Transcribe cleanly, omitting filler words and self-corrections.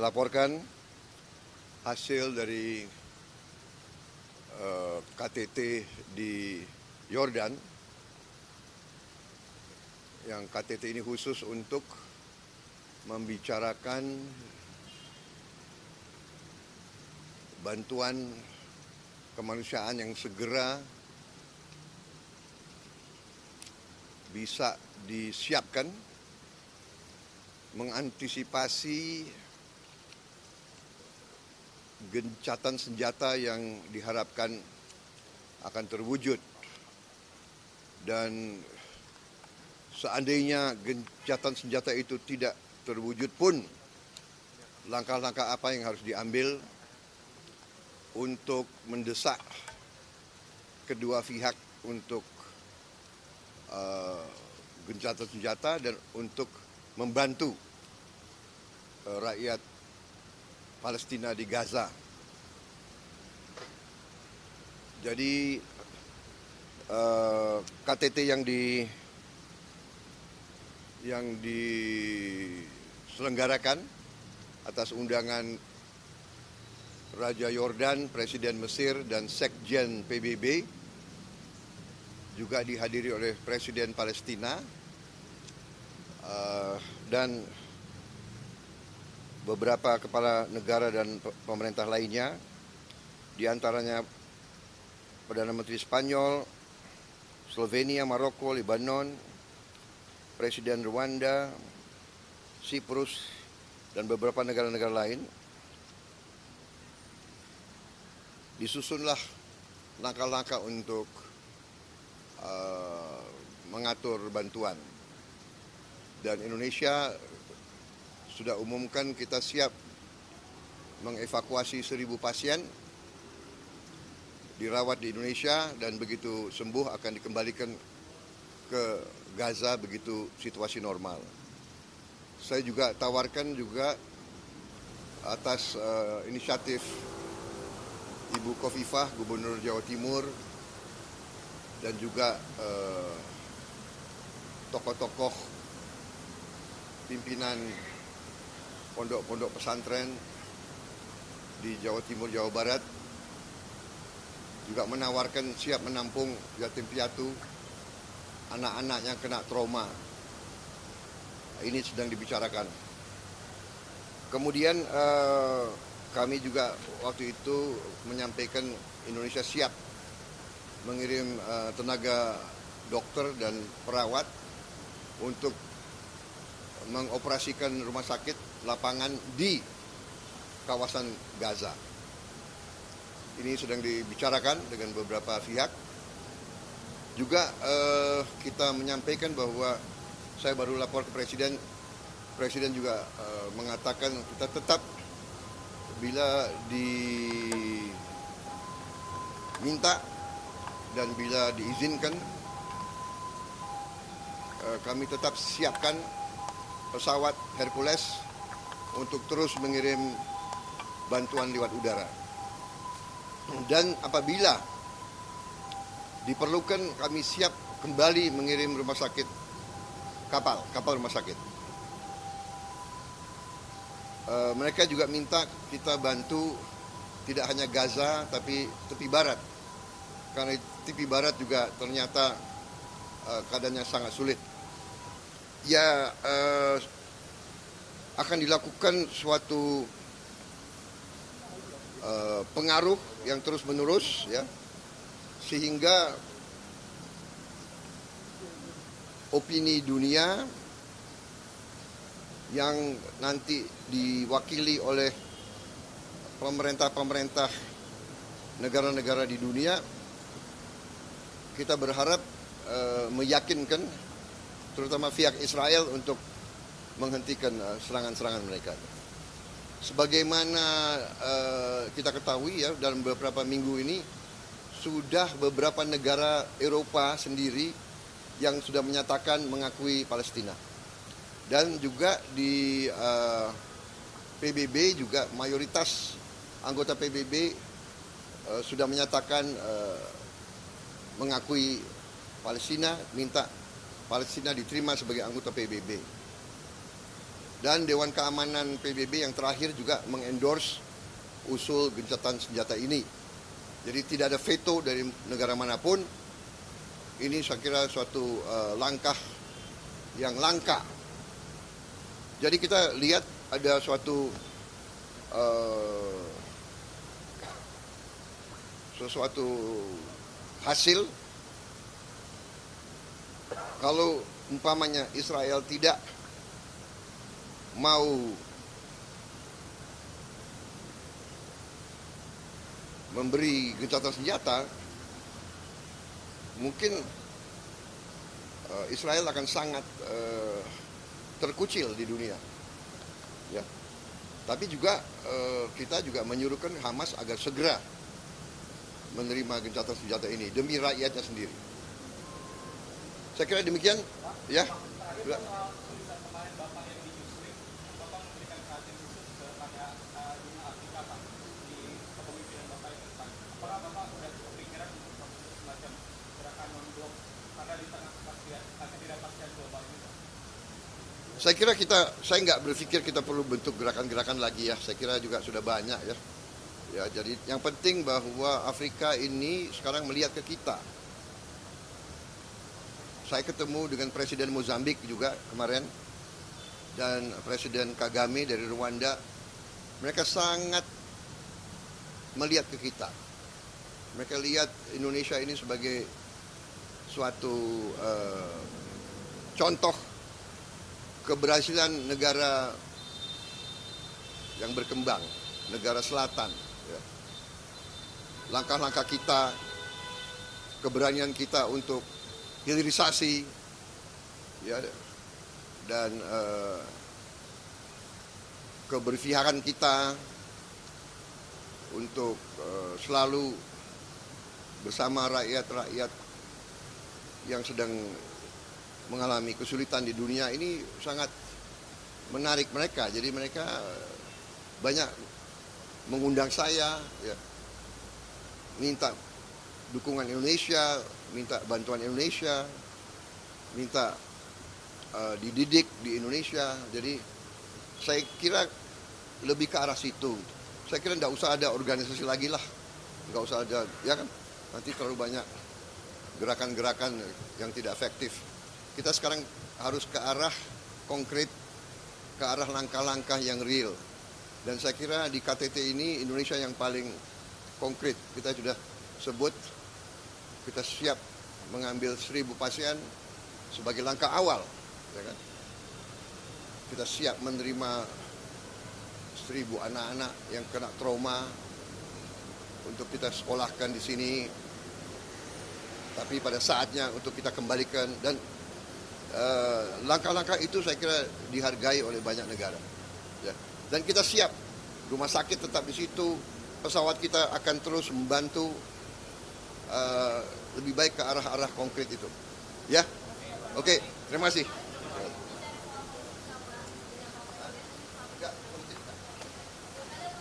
melaporkan hasil dari KTT di Yordan, yang KTT ini khusus untuk membicarakan bantuan kemanusiaan yang segera bisa disiapkan mengantisipasi gencatan senjata yang diharapkan akan terwujud. Dan seandainya gencatan senjata itu tidak terwujud pun, langkah-langkah apa yang harus diambil untuk mendesak kedua pihak untuk gencatan senjata dan untuk membantu rakyat Palestina di Gaza. Jadi KTT yang diselenggarakan atas undangan Raja Yordan, Presiden Mesir, dan Sekjen PBB, juga dihadiri oleh Presiden Palestina dan beberapa kepala negara dan pemerintah lainnya, di antaranya Perdana Menteri Spanyol, Slovenia, Maroko, Lebanon, Presiden Rwanda, Siprus, dan beberapa negara-negara lain. Disusunlah langkah-langkah untuk mengatur bantuan. Dan Indonesia sudah umumkan kita siap mengevakuasi 1.000 pasien dirawat di Indonesia, dan begitu sembuh akan dikembalikan ke Gaza begitu situasi normal. Saya juga tawarkan juga atas inisiatif Ibu Khofifah, Gubernur Jawa Timur, dan juga tokoh-tokoh pimpinan pondok-pondok pesantren di Jawa Timur, Jawa Barat, juga menawarkan siap menampung yatim piatu, anak-anak yang kena trauma. Ini sedang dibicarakan. Kemudian kami juga waktu itu menyampaikan Indonesia siap mengirim tenaga dokter dan perawat untuk mengoperasikan rumah sakit lapangan di kawasan Gaza. Ini sedang dibicarakan dengan beberapa pihak. Juga kita menyampaikan bahwa saya baru lapor ke Presiden. Presiden juga mengatakan kita tetap bila diminta dan bila diizinkan, kami tetap siapkan pesawat Hercules untuk terus mengirim bantuan lewat udara. Dan apabila diperlukan, kami siap kembali mengirim rumah sakit, kapal rumah sakit. Mereka juga minta kita bantu tidak hanya Gaza tapi tepi barat, karena tepi barat juga ternyata keadaannya sangat sulit. Ya, akan dilakukan suatu pengaruh yang terus-menerus, ya, sehingga opini dunia yang nanti diwakili oleh pemerintah-pemerintah negara-negara di dunia, kita berharap meyakinkan terutama pihak Israel untuk menghentikan serangan-serangan mereka. Sebagaimana kita ketahui, ya, dalam beberapa minggu ini sudah beberapa negara Eropa sendiri yang sudah menyatakan mengakui Palestina. Dan juga di PBB juga mayoritas anggota PBB sudah menyatakan mengakui Palestina, minta Palestina diterima sebagai anggota PBB. Dan Dewan Keamanan PBB yang terakhir juga mengendorse usul gencatan senjata ini. Jadi tidak ada veto dari negara manapun. Ini saya kira suatu langkah yang langka. Jadi kita lihat ada suatu sesuatu hasil kalau umpamanya Israel tidak mau memberi gencatan senjata, mungkin Israel akan sangat terkucil di dunia. Ya. Tapi juga kita juga menyuruhkan Hamas agar segera menerima gencatan senjata ini demi rakyatnya sendiri. Saya kira demikian, ya. Saya kira saya nggak berpikir kita perlu bentuk gerakan-gerakan lagi ya. Saya kira juga sudah banyak ya. Ya, jadi yang penting bahwa Afrika ini sekarang melihat ke kita. Saya ketemu dengan Presiden Mozambik juga kemarin dan Presiden Kagame dari Rwanda. Mereka sangat melihat ke kita. Mereka lihat Indonesia ini sebagai suatu contoh keberhasilan negara yang berkembang, negara selatan. Ya. Langkah-langkah kita, keberanian kita untuk hilirisasi, ya, dan keberpihakan kita untuk selalu bersama rakyat-rakyat yang sedang mengalami kesulitan di dunia ini sangat menarik mereka. Jadi mereka banyak mengundang saya, ya, minta dukungan Indonesia, minta bantuan Indonesia, minta dididik di Indonesia. Jadi saya kira lebih ke arah situ. Saya kira tidak usah ada organisasi lagi lah, nggak usah ada, ya kan? Nanti terlalu banyak gerakan-gerakan yang tidak efektif. Kita sekarang harus ke arah konkret, ke arah langkah-langkah yang real. Dan saya kira di KTT ini Indonesia yang paling konkret. Kita sudah sebut, kita siap mengambil 1.000 pasien sebagai langkah awal. Ya kan? Kita siap menerima 1.000 anak-anak yang kena trauma untuk kita sekolahkan di sini. Tapi pada saatnya untuk kita kembalikan, dan langkah-langkah itu saya kira dihargai oleh banyak negara. Ya. Dan kita siap, rumah sakit tetap di situ, pesawat kita akan terus membantu lebih baik ke arah-arah konkret itu. Ya, oke, terima kasih.